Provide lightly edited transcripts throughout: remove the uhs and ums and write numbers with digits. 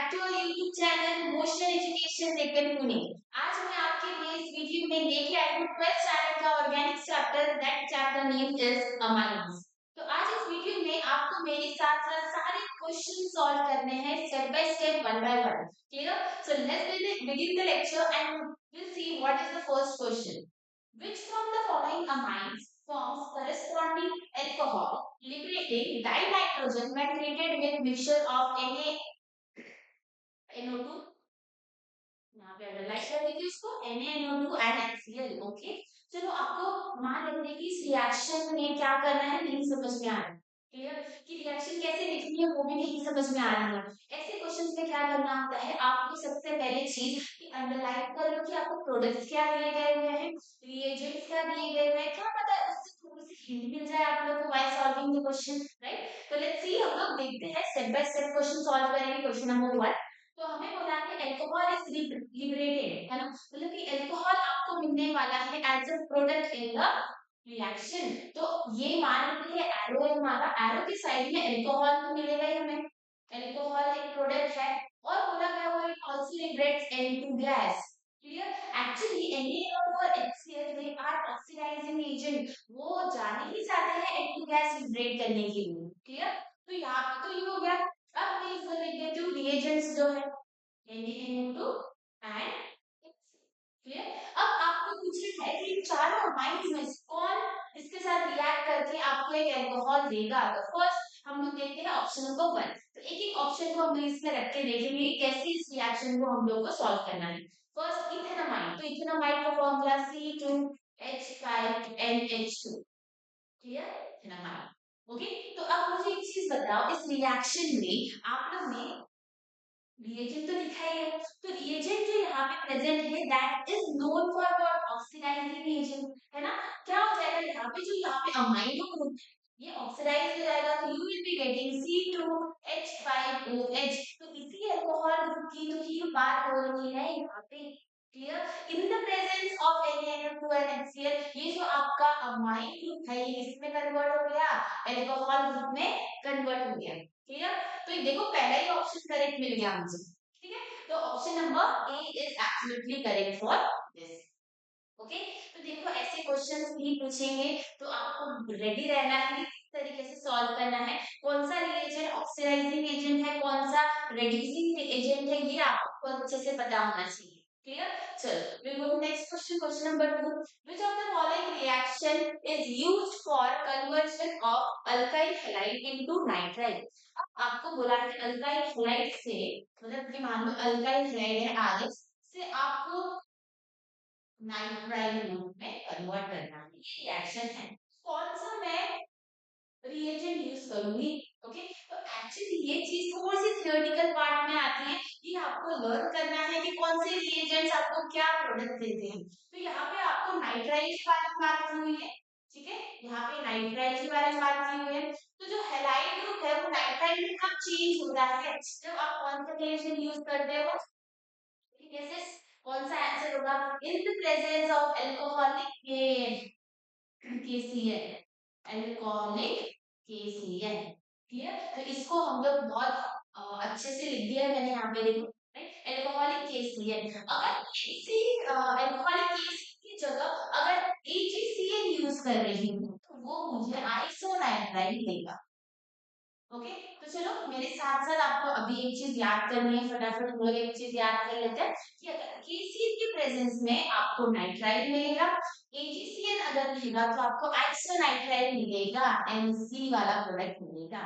Back to our YouTube channel motion education second Pune. आज मैं आपके लिए इस वीडियो में लेके आई हूँ 12th स्टैंडर्ड का organic chapter. That chapter name is amines. तो आज इस वीडियो में आपको मेरे साथ साथ सारे क्वेश्चन सॉल्व करने हैं step by step, one by one. Clear? So let's begin the lecture and we'll see what is the first question. Which from the following amines forms corresponding alcohol liberating dinitrogen when treated with mixture of NO2? यहाँ पे underline कर दीजिए उसको NaNO2 and HCl। Okay, चलो आपको मान लेते हैं कि इस रिएक्शन में क्या करना है नहीं समझ में आ रहा है। क्लियर? कि रिएक्शन कैसे लिखनी है वो भी नहीं समझ में आ रहा है। ऐसे क्वेश्चंस में क्या करना होता है, आपको सबसे पहले चीज कि अंडरलाइन कर लो कि आपको प्रोडक्ट्स क्या दिए गए हुए हैं, रिएजेंट्स क्या दिए गए हुए हैं, क्या पता है उससे थोड़ी सी हिंट मिल जाए आप लोगों को while solving the question, right? तो लेट्स सी, हम लोग देखते हैं step by step question solve करेंगे। क्वेश्चन नंबर 1, तो हमें बोला है अल्कोहल इज लिबरेटेड, है ना, मतलब कि अल्कोहल आपको मिलने वाला है as a product in the reaction. तो ये मान लेते हैं एरो है हमारा, एरो की साइड में अल्कोहल तो मिलेगा ही हमें, अल्कोहल एक प्रोडक्ट है। और बोला गया हुआ it also liberates N2 gas. Clear? Actually NaNO2 और HCl they are oxidizing agent, वो जाने ही चाहते हैं N2 गैस लिबरेट करने के लिए। क्लियर? तो यहाँ पे तो ये हो गया। अब मैं इसमें लिख देती हूँ रिएजेंट्स जो है NaNO2 एंड क्लियर। अब आपको पूछना है कि चारों अमाइन्स में से कौन इसके साथ रिएक्ट करके आपको एक अल्कोहल देगा। तो फर्स्ट हम लोग देखते हैं ऑप्शन नंबर 1। तो एक एक ऑप्शन को हम इसमें रख के देखेंगे कैसे इस रिएक्शन को हम लोग को सॉल्व करना है। फर्स्ट इथेनामाइड, तो इथेनामाइड का formula C2H5NH2। Clear? Ethanamide. Okay, तो अब मुझे एक चीज बताओ, इस रिएक्शन में आप लोग ने रिएजेंट तो लिखा ही है, तो रिएजेंट जो यहाँ पे प्रेजेंट है that is known for what, oxidizing agent, है ना। क्या हो जाएगा यहाँ पे, जो यहाँ पे अमाइनो ग्रुप ये ऑक्सीडाइज हो जाएगा, तो you will be getting C2H5OH। तो इसी अल्कोहल ग्रुप की तो ही बात हो रही है यहाँ पे। Clear? In the presence of NaNO2 and HCl, ये जो आपका अमाइन ग्रुप है ये इसमें कन्वर्ट हो गया, अल्कोहल ग्रुप में कन्वर्ट हो गया। क्लियर? तो ये देखो पहला ही ऑप्शन करेक्ट मिल गया मुझे। ठीक है, तो option number A is absolutely correct for this. Okay, तो देखो ऐसे क्वेश्चंस भी पूछेंगे तो आपको रेडी रहना है किस तरीके से सॉल्व करना है, कौन सा रिएजेंट ऑक्सीडाइजिंग एजेंट है, कौन सा रिड्यूसिंग एजेंट है, ये आपको अच्छे से पता होना चाहिए। क्लियर? चलो we'll go to next question, question number 2. Which of the following reaction is used for conversion of alkyl halide into nitrile? आपको बोला है अल्काइल हैलाइड से, मतलब कि मान लो अल्काइल हैलाइड है आरएच से आपको नाइट्राइल ग्रुप में कन्वर्ट करना है, ये रिएक्शन है। कौन सा मैं रिएजेंट यूज करूंगी? ओके, तो एक्चुअली ये चीज थोड़ी सी थियोरेटिकल पार्ट में आती है, ये आपको लर्न करना है कि कौन से रिएजेंट्स आपको क्या प्रोडक्ट देते हैं। तो यहाँ पे आपको नाइट्राइल के बारे में बात की हुई है, ठीक है, यहाँ पे नाइट्राइल के बारे में बात की हुई है। तो जो हैलाइड ग्रुप है वो नाइट्राइल में कब चेंज होता है, जब आप कौन सा रिएजेंट यूज करते हो। कैसे, कौन सा आंसर होगा, इन the presence of alcoholic KCl, alcoholic KCl। Clear? तो इसको हम लोग बहुत अच्छे से लिख दिया है मैंने यहाँ पे, देखो अल्कोहलिक KCl। अगर इसी अल्कोहलिक KCl की जगह अगर AgCl यूज कर रही हूँ तो वो मुझे आइसोनाइट्राइल देगा। ओके, तो चलो मेरे साथ साथ आपको अभी एक चीज याद करनी है, फटाफट हम लोग एक चीज याद कर लेते हैं कि अगर KCl के प्रेजेंस में आपको नाइट्राइल मिलेगा, AgCl अगर मिलेगा तो आपको आइसोनाइट्राइल मिलेगा, NC वाला प्रोडक्ट मिलेगा।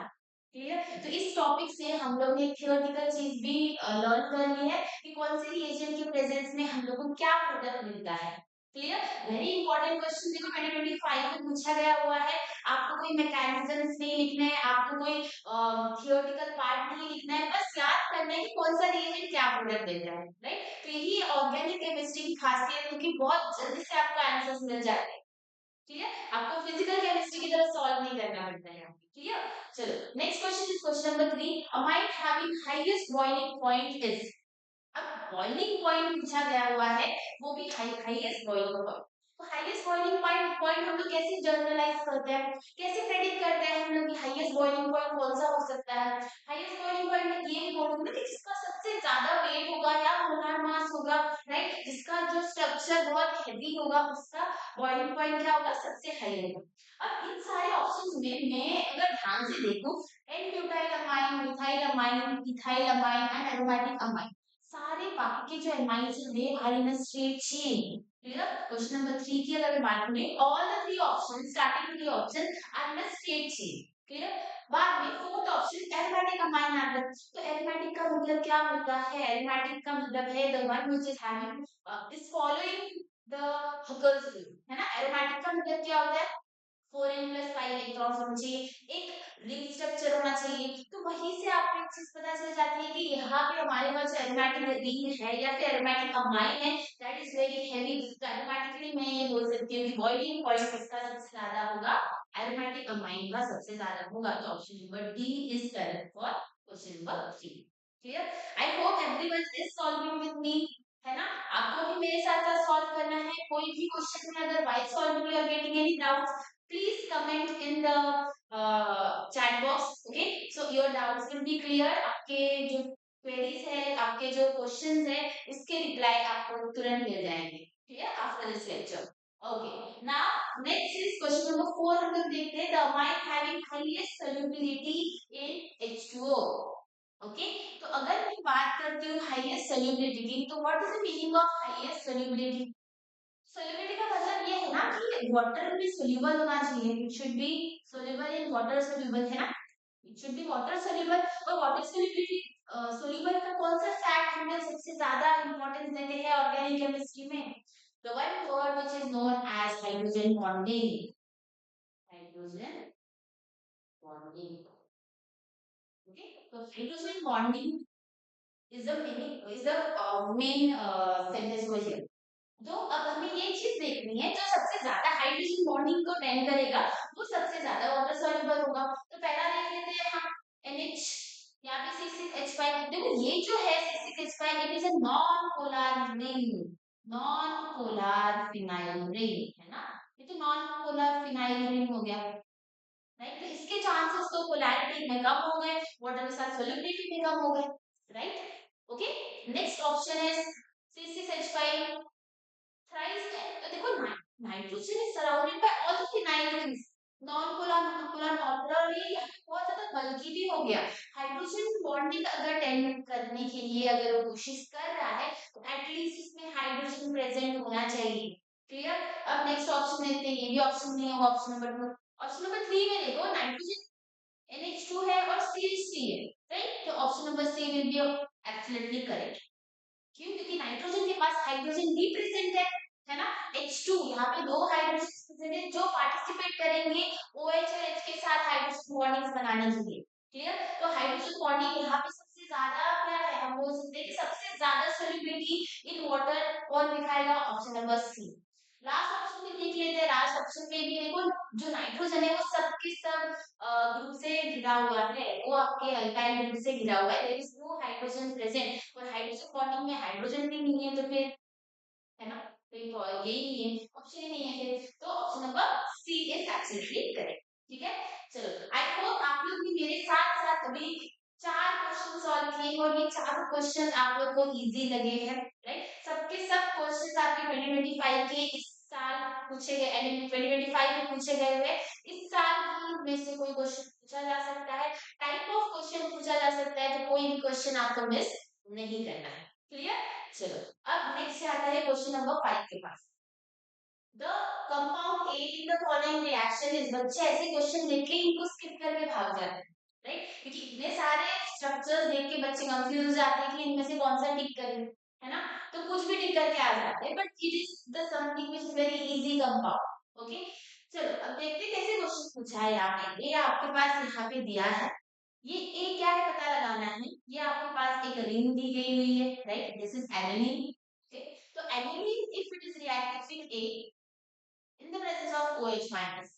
क्लियर? तो इस टॉपिक से हम लोग ने थियोरेटिकल चीज भी लर्न कर ली है कि कौन से रिएजेंट के प्रेजेंस में हम लोग को क्या प्रोडक्ट मिलता है। क्लियर? वेरी इंपॉर्टेंट क्वेश्चन देखो 2025 में पूछा गया हुआ है। आपको कोई मैकेनिज्म्स नहीं लिखना है, आपको कोई थियोरेटिकल पार्ट नहीं लिखना है, बस याद करना है कि कौन सा रिएजेंट क्या प्रोडक्ट देता है, राइट। तो यही ऑर्गेनिक केमिस्ट्री की खासियत है कि बहुत जल्दी से आपको आंसर्स मिल जाते हैं। क्लियर? आपको फिजिकल केमिस्ट्री की तरह सॉल्व नहीं करना पड़ता है। क्लियर? चलो next question is question number 3। Amine having highest boiling point is, अब बॉइलिंग पॉइंट पूछा गया हुआ है, वो भी हाईएस्ट बॉइलिंग पॉइंट। तो हाईएस्ट बॉइलिंग पॉइंट हम लोग कैसे जर्नलाइज करते हैं, कैसे प्रेडिक्ट करते हैं हम लोग कि हाईएस्ट बॉइलिंग पॉइंट कौन सा हो सकता है। हाईएस्ट बॉइलिंग पॉइंट में ये भी बोलूंगा कि जिसका सबसे हेवी होगा उसका बॉइलिंग पॉइंट क्या होगा, सबसे हाई होगा। अब इन सारे ऑप्शंस में मैं अगर ध्यान से देखूं, N butyl amine, methyl amine, ethyl amine and aromatic amine, सारे बाकी के जो अमाइन्स हैं they are in a straight chain. Clear? Question number 3 की अगर बात करें, all the three options, starting three options are in a straight chain. Clear? बाद में फोर्थ ऑप्शन एरोमेटिक अमाइन आ गया। तो एरोमेटिक का मतलब क्या होता है? एरोमेटिक का मतलब है the one which is having is following the Huckel's rule, है ना। एरोमेटिक का मतलब क्या होता है? 4n+5 इलेक्ट्रॉन्स होना चाहिए, एक रिंग स्ट्रक्चर होना चाहिए। तो वहीं से आपको एक चीज पता चल जाती है कि यहाँ पे हमारे पास जो एरोमेटिक रिंग है या फिर एरोमेटिक अमाइन है दैट इज वेरी हेवी। तो ऑटोमेटिकली मैं ये बोल सकती हूँ कि बॉइलिंग पॉइंट किसका सबसे ज्यादा होगा? एरोमेटिक अमाइन का सबसे ज्यादा होगा। तो option number D is correct for question number 3। Clear? I hope everyone is solving with me, है ना। आपको भी मेरे साथ साथ सॉल्व करना है। कोई भी क्वेश्चन में अगर while solving you are getting any doubts, please comment in the chat box, okay, so your doubts will be clear। आपके जो queries है, आपके जो questions है, इसके reply आपको तुरंत मिल जाएंगे, ठीक है, after this lecture। Okay, now next is question number 4 हम लोग देखते हैं, the amine having highest solubility in H2O। Okay, तो अगर मैं बात करती हूँ हाईएस्ट सोल्यूबिलिटी की, तो what is the meaning of highest solubility? Solubility का मतलब ये है ना कि वाटर में सोल्यूबल होना चाहिए, it should be soluble in water, soluble है ना, it should be water soluble. और वाटर सोल्यूबिलिटी सोल्यूबल का कौन सा फैक्ट हम लोग सबसे ज्यादा इंपॉर्टेंस देते हैं ऑर्गेनिक केमिस्ट्री में? The one word which is known as hydrogen bonding, hydrogen bonding. Okay, तो hydrogen bonding is the main sentence over here। तो अब हमें ये चीज देखनी है, जो सबसे ज्यादा हाइड्रोजन बॉन्डिंग को टेंड करेगा वो सबसे ज्यादा वाटर सॉल्युबल होगा। तो पहला देख लेते हैं हम, NH, यहाँ पे C6H5। देखो ये जो है C6H5 it is a non polar ring, non polar phenyl ring, है ना। ये तो नॉन पोलर फिनाइल रिंग हो गया, राइट। तो इसके चांसेस तो पोलैरिटी में कम हो गए, वाटर के साथ सोल्युबिलिटी में कम हो गए, राइट। ओके, नेक्स्ट ऑप्शन है C6H5 thrice n। तो देखो nitrogen is surrounded by all the phenyl rings, non polar, monopolar, non polar, और ये बहुत ज्यादा बल्कि भी हो गया। हाइड्रोजन बॉन्डिंग अगर टेंड करने के लिए अगर वो कोशिश कर रहा है तो एटलीस्ट इसमें हाइड्रोजन प्रेजेंट होना चाहिए। क्लियर? अब नेक्स्ट ऑप्शन लेते हैं, ये भी ऑप्शन नहीं होगा, ऑप्शन नंबर 2। ऑप्शन नंबर 3 में देखो नाइट्रोजन NH2 है और CH3 है, राइट। तो option number C will be absolutely correct. क्यों? क्योंकि नाइट्रोजन के पास हाइड्रोजन भी प्रेजेंट है ना। H2 यहाँ पे दो हाइड्रोजन प्रेजेंट है जो पार्टिसिपेट करेंगे OH और H के साथ हाइड्रोजन बॉन्डिंग्स बनाने के लिए। क्लियर? तो हाइड्रोजन बॉन्डिंग यहाँ पे सबसे ज्यादा क्या है, हम बोल सकते हैं कि सबसे ज्यादा सोल्युबिलिटी इन वाटर कौन दिखाएगा? Option number C. Last option में देख लेते हैं, लास्ट ऑप्शन में भी देखो जो नाइट्रोजन है वो सब के सब ग्रुप से घिरा हुआ है, वो आपके अल्काइल ग्रुप से घिरा हुआ है, there is no hydrogen present. और हाइड्रोजन बॉन्डिंग में हाइड्रोजन भी नहीं है, तो फिर, है ना, तो यही नहीं है, ऑप्शन ही नहीं है फिर। तो option number C is absolutely correct. ठीक है, चलो आई होप आप लोग भी मेरे साथ साथ अभी 4 क्वेश्चन सॉल्व किए और ये चारों क्वेश्चन आप लोग को इजी लगे हैं, राइट। सबके सब क्वेश्चंस आपके 2025 के इस साल पूछे गए, आई मीन 2025 में पूछे गए हुए इस साल ही में से कोई क्वेश्चन पूछा जा सकता है, टाइप ऑफ क्वेश्चन पूछा जा सकता है, तो कोई भी क्वेश्चन आपको मिस नहीं करना है। क्लियर? चलो अब नेक्स्ट आता है क्वेश्चन नंबर 5 के पास। The compound A in the following reaction is, बच्चे ऐसे क्वेश्चन देख के इनको स्किप करके भाग जाते हैं, राइट, क्योंकि इतने सारे स्ट्रक्चर्स देख के बच्चे कंफ्यूज हो जाते हैं कि इनमें से कौन सा टिक करें, है ना। तो कुछ भी टिक करके आ जाते हैं, but it is the something which is very easy compound. Okay, चलो अब देखते हैं कैसे क्वेश्चन पूछा है। यहाँ पे ये आपके पास यहाँ पे दिया है, ये ए क्या है पता लगाना है। ये आपके पास एक रिंग दी गई हुई है, right, this is aniline. Okay, तो aniline if it is reactive with A in the presence of OH minus,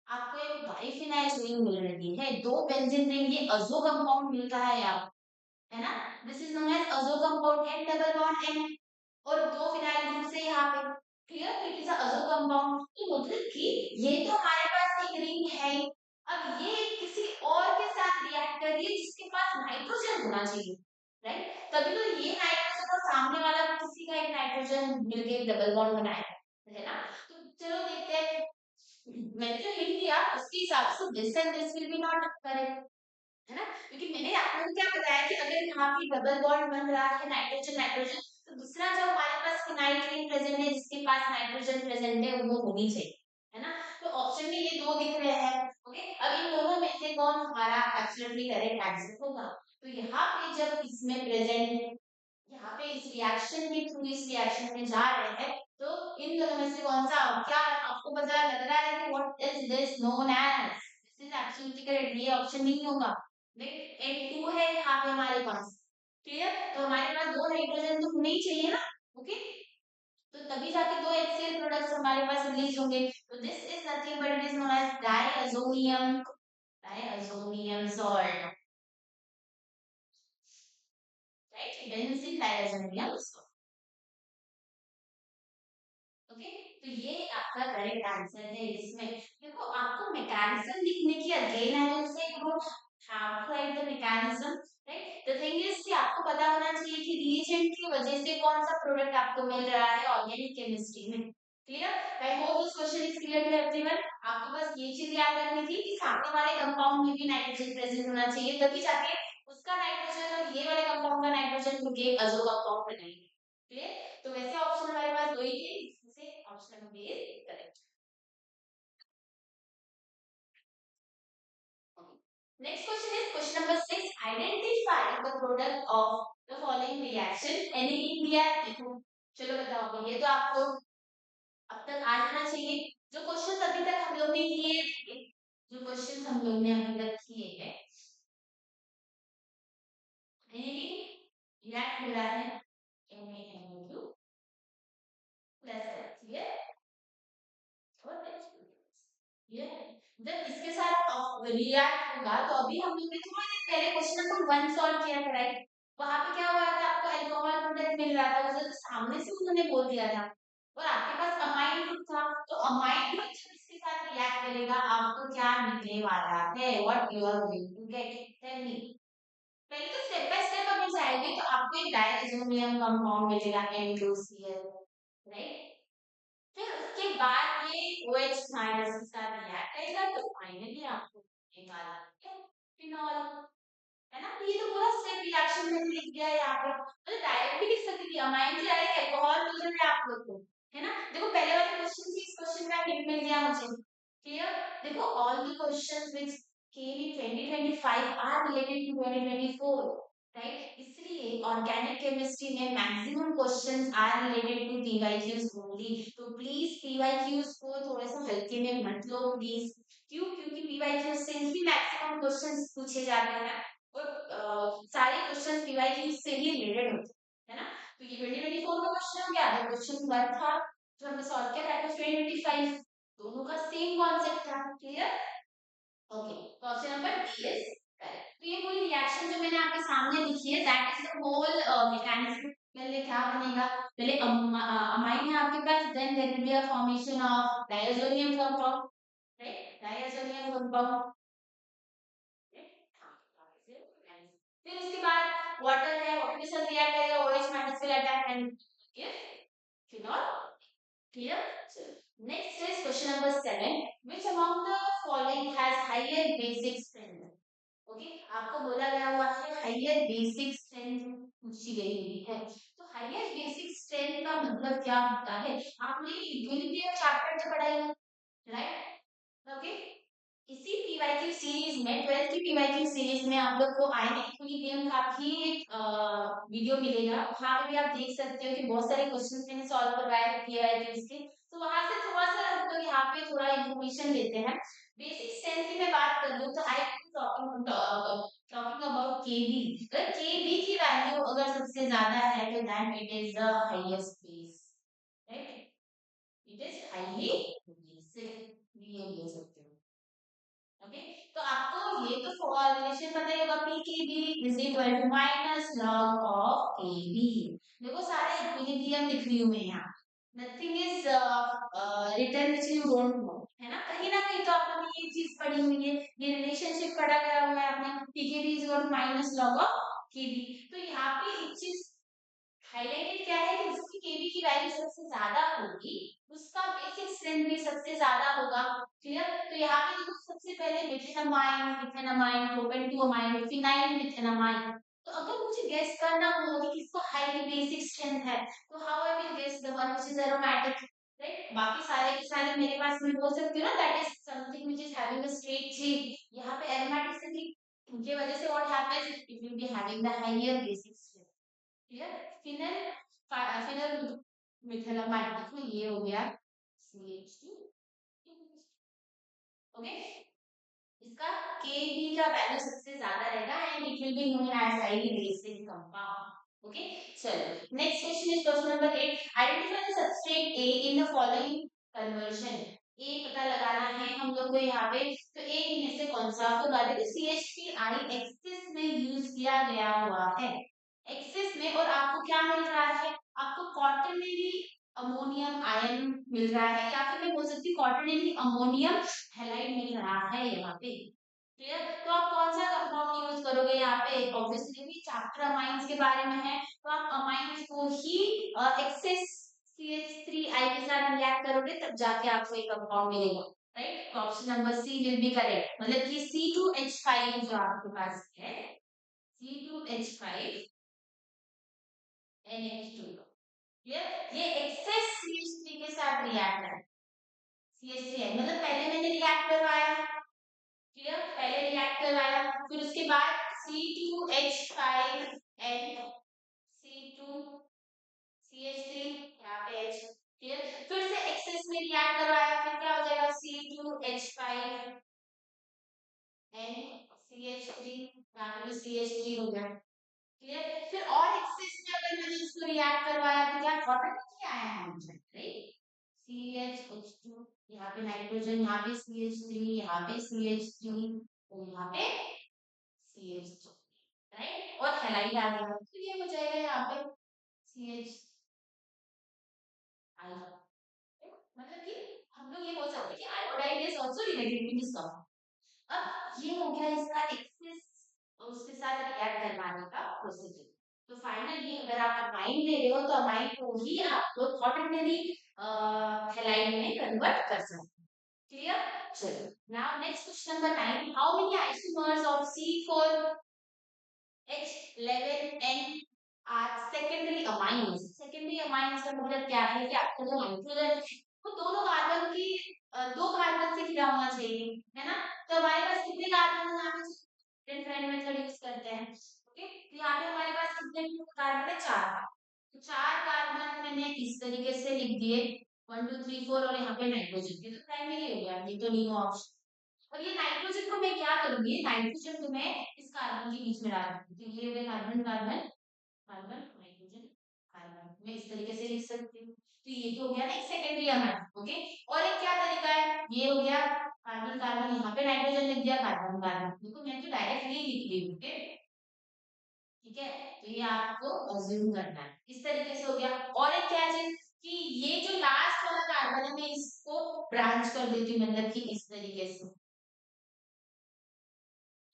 आपको एक बाइफिनाइल रिंग मिल रही है, दो बेंजीन रिंग, ये अजो कंपाउंड मिल रहा है आपको, है ना। दिस इज नोन एज अजो compound, N double bond N, और दो फिनाइल ग्रुप से यहाँ पे। क्लियर? इट इज अजो कंपाउंड। तो मतलब कि ये तो हमारे पास एक रिंग है, अब ये किसी और के साथ रिएक्ट कर रही है जिसके पास नाइट्रोजन होना चाहिए, राइट। तभी तो ये नाइट्रोजन और सामने वाला किसी का एक नाइट्रोजन मिलके डबल बॉन्ड बनाएगा, मैंने जो हिंट दिया उसके हिसाब से this and this will be not correct, है ना, क्योंकि मैंने आपको क्या बताया कि अगर यहाँ पे डबल बॉन्ड बन रहा है नाइट्रोजन नाइट्रोजन, तो दूसरा जो हमारे पास फिनाइल रिंग प्रेजेंट है जिसके पास नाइट्रोजन प्रेजेंट है वो होनी चाहिए, है ना। तो ऑप्शन में ये दो दिख रहे हैं। ओके, अब इन दोनों में से कौन हमारा एब्सोल्युटली करेक्ट आंसर होगा? तो यहाँ पे जब इसमें प्रेजेंट, यहाँ पे इस रिएक्शन के थ्रू इस रिएक्शन में जा रहे हैं, तो इन दोनों में से कौन सा, क्या आपको पता लग रहा है कि what is this known as, this is absolutely correct, ये ऑप्शन नहीं होगा। देख N2 है यहाँ पे हमारे पास, क्लियर, तो हमारे पास दो नाइट्रोजन तो होने ही चाहिए ना। ओके, तो तभी जाके दो HCl प्रोडक्ट्स हमारे पास रिलीज होंगे। तो this is nothing but it is known as diazonium, diazonium salt, right, benzene diazonium. Okay, तो ये आपका करेक्ट आंसर है। इसमें देखो आपको मैकेनिज्म लिखने की, again I will say you have to write the mechanism, right. The thing is कि आपको पता होना चाहिए कि रिएजेंट की वजह से कौन सा प्रोडक्ट आपको मिल रहा है ऑर्गेनिक केमिस्ट्री में। Clear, I hope this question is clear to everyone. आपको बस ये चीज याद रखनी थी कि सामने वाले कंपाउंड में भी नाइट्रोजन प्रेजेंट होना चाहिए, तभी जाके उसका नाइट्रोजन और ये वाले कंपाउंड का नाइट्रोजन मिलके अजो कंपाउंड बनेगी। क्लियर, तो वैसे ऑप्शन हमारे पास दो ही थे, इसमें से option number B is correct. Next question is question number 6, identify the product of the following reaction. Anything दिया है, देखो चलो बताओ, ये तो आपको अब तक आ जाना चाहिए। जो क्वेश्चन अभी तक हम लोग ने किए थे, जो क्वेश्चन हम लोग ने अभी तक किए हैं, एनीथिंग रिएक्ट हो रहा है NaNO2 प्लस, क्लियर, ये जब इसके साथ रिएक्ट होगा, तो अभी हम लोग ने थोड़ी देर पहले क्वेश्चन नंबर 1 सॉल्व किया था, राइट। वहां पे क्या हुआ था, आपको अल्कोहल प्रोडक्ट मिल रहा था, उसे सामने से उन्होंने बोल दिया था, और आपके पास अमाइन ग्रुप था। तो अमाइन ग्रुप जब इसके साथ रिएक्ट करेगा, आपको क्या निकलने वाला है, what you are going to get, tell me. पहले तो स्टेप बाय स्टेप अगर जाएंगे तो आपको एक डायazonium कंपाउंड मिलेगा N2Cl, राइट। फिर उसके बाद ये OH माइनस के साथ रिएक्ट करेगा, तो फाइनली आपको निकाला फिनॉल, है ना। तो ये तो पूरा स्टेप रिएक्शन मैंने लिख दिया है यहाँ पे, मतलब डायरेक्ट भी लिख सकती थी, अमाइन से डायरेक्ट अल्कोहल मिल रहा है आप लोग को, है ना। देखो पहले वाले क्वेश्चन से इस क्वेश्चन का हिंट मिल गया मुझे, क्लियर। देखो all the questions which came in 2025 are related to 2024, right. इसलिए ऑर्गेनिक केमिस्ट्री में maximum questions are related to PYQs only. तो प्लीज पीवाईक्यूज को थोड़ा सा हल्के में मत लो प्लीज। क्यों? क्योंकि पीवाईक्यूज से ही मैक्सिमम क्वेश्चंस पूछे जाते हैं, और सारे क्वेश्चंस पीवाईक्यूज से ही रिलेटेड होते हैं, है ना। तो ये 2024 का क्वेश्चन हो गया, तो क्वेश्चन 1 था जो हमने सॉल्व किया, दैट वाज 2025, दोनों का सेम कॉन्सेप्ट था, क्लियर। ओके, तो option number D is correct. तो ये पूरी रिएक्शन जो मैंने आपके सामने लिखी है, that is the whole mechanism. पहले क्या बनेगा, पहले अमाइन है आपके पास, then there will be a formation of diazonium compound, right, diazonium compound, फिर उसके बाद वाटर है, वाटर के साथ रिएक्ट करेगा, OH minus will attack and give phenol, clear. Next is question number 7, which among the following has higher basic strength? Okay, आपको बोला गया हुआ है हायर बेसिक स्ट्रेंथ पूछी गई हुई है। तो हायर बेसिक स्ट्रेंथ का मतलब क्या होता है, आपने इक्विलिब्रियम चैप्टर से पढ़ा है, राइट। ओके, इसी पीवाईक्यू सीरीज में 12th की पीवाईक्यू सीरीज में आप लोग को आयनिक इक्विलिब्रियम का भी एक वीडियो मिलेगा, वहां पे भी आप देख सकते हो कि बहुत सारे क्वेश्चंस मैंने सॉल्व करवाए थे पीवाईक्यूज के। तो वहां से थोड़ा सा हम लोग यहाँ पे थोड़ा इंफॉर्मेशन लेते हैं। बेसिक स्ट्रेंथ की मैं बात कर लूं तो आई टॉकिंग अबाउट केबी, अगर केबी की वैल्यू अगर सबसे ज्यादा है तो that it is the highest base, right, it is highly basic, ये ले सकते हो। ओके, तो आपको ये तो रिलेशन पता ही होगा, P K B is equal to minus log of K B. देखो सारे इक्विलिब्रियम लिख रही हूं मैं यहाँ, nothing is written which you don't know, है ना। कहीं ना कहीं तो आप लोगों ने ये चीज पढ़ी हुई है, ये रिलेशनशिप पढ़ा गया हुआ है आपने, P K B is equal to minus log of K B. तो यहाँ पे एक चीज हाईलाइटेड क्या है कि जिसकी केबी की वैल्यू सबसे ज्यादा होगी उसका बेसिक स्ट्रेंथ भी सबसे ज्यादा होगा। क्लियर? तो यहाँ पे देखो सबसे पहले मिथेनमाइन, मिथेनमाइन, प्रोपेंटियोमाइन, फिनाइल मिथेनमाइन। तो अगर मुझे गेस करना हो कि किसको हाईली बेसिक स्ट्रेंथ है तो how I will guess the one which is aromatic, right? बाकी सारे के सारे मेरे पास मैं बोल सकती हूँ ना that is something which is having a straight chain. यहाँ पे एरोमेटिसिटी की वजह से what happens, it will be having the higher basic strength. Clear? Phenyl phenyl methylamide देखो ये हो गया CH2। ओके, इसका Kb का वैल्यू सबसे ज्यादा रहेगा and it will be known as highly basic compound. Okay, चलो next question is question number 8। Identify the substrate A in the following conversion. A पता लगाना है हम लोग को यहाँ पे, तो ए इनमें से कौन सा, आपको बता दें CH3I एक्सिस में यूज किया गया हुआ है, एक्सिस में। और आपको क्या मिल रहा है, आपको क्वार्टरनरी अमोनियम आयन मिल रहा है, या फिर मैं बोल सकती हूँ क्वार्टरनरी अमोनियम हैलाइड मिल रहा है यहाँ पे। क्लियर? तो आप कौन सा कंपाउंड यूज करोगे यहाँ पे, ऑब्वियसली भी चैप्टर अमाइंस के बारे में है तो आप अमाइंस को ही एक्सेस CH3I के साथ रिएक्ट करोगे तब जाके आपको एक कंपाउंड मिलेगा, राइट? तो option number C will be correct, मतलब कि C2H5 जो आपके पास है, C2H5 NH2, ये एक्सेस CH3 के साथ रिएक्ट है। CH3 मतलब पहले मैंने रिएक्ट करवाया, क्लियर? पहले रिएक्ट करवाया, फिर उसके बाद C2H5N C2CH3 यहाँ पे H, क्लियर? फिर से एक्सेस में रिएक्ट करवाया, फिर क्या हो जाएगा C2H5NCH3, यहाँ पे भी CH3 हो गया, क्लियर? फिर और एक्सेस में अगर मैंने इसको रिएक्ट करवाया तो क्या कॉटन नहीं आया है मुझे, राइट? CH2, यहाँ पे नाइट्रोजन, यहाँ पे CH3, यहाँ पे CH3 और यहाँ पे CH2, राइट? और हैलाइड आ गया तो ये हो जाएगा यहाँ पे CHI। मतलब कि हम लोग ये बोल सकते हैं कि iodide is also related to this compound. अब ये हो गया इसका एक्सेस और उसके साथ रिएक्ट करवाने का प्रोसीजर। तो फाइनली अगर आप अमाइन ले रहे हो तो अमाइन को ही आप लोग क्वाटरनरी हैलाइड में कन्वर्ट कर सकते हैं। क्लियर? चलो now next question number 9। How many isomers of C4H11N are secondary amines. Secondary amines का मतलब क्या है कि आपका जो नाइट्रोजन वो दोनों कार्बन की दो कार्बन से घिरा होना चाहिए, है ना? तो हमारे पास कितने कार्बन है, यहाँ पे डिफरेंट मेथड यूज करते हैं। ओके, तो यहाँ पे हमारे पास कितने कार्बन है, चार। तो चार कार्बन मैंने इस तरीके से लिख दिए 1 2 3 4 और यहाँ पे नाइट्रोजन की तो प्राइमरी हो गया, ये तो नीमो ऑप्शन। और ये नाइट्रोजन को मैं क्या करूंगी, नाइट्रोजन को मैं इस कार्बन के बीच में डाल दूंगी, तो ये हो गया carbon carbon carbon nitrogen carbon, मैं इस तरीके से लिख सकती हूँ। तो ये तो हो गया ना एक सेकेंडरी अमाइन। ओके, और एक क्या तरीका है, ये हो गया कार्बन कार्बन, यहाँ पे नाइट्रोजन लिख दिया कार्बन कार्बन, देखो मैं तो डायरेक्ट ये लिख रही हूँ। ओके, ठीक है, तो ये आपको अज्यूम करना है, इस तरीके से हो गया। और एक क्या चीज कि ये जो लास्ट वाला कार्बन है मैं इसको ब्रांच कर देती हूँ, मतलब कि इस तरीके से,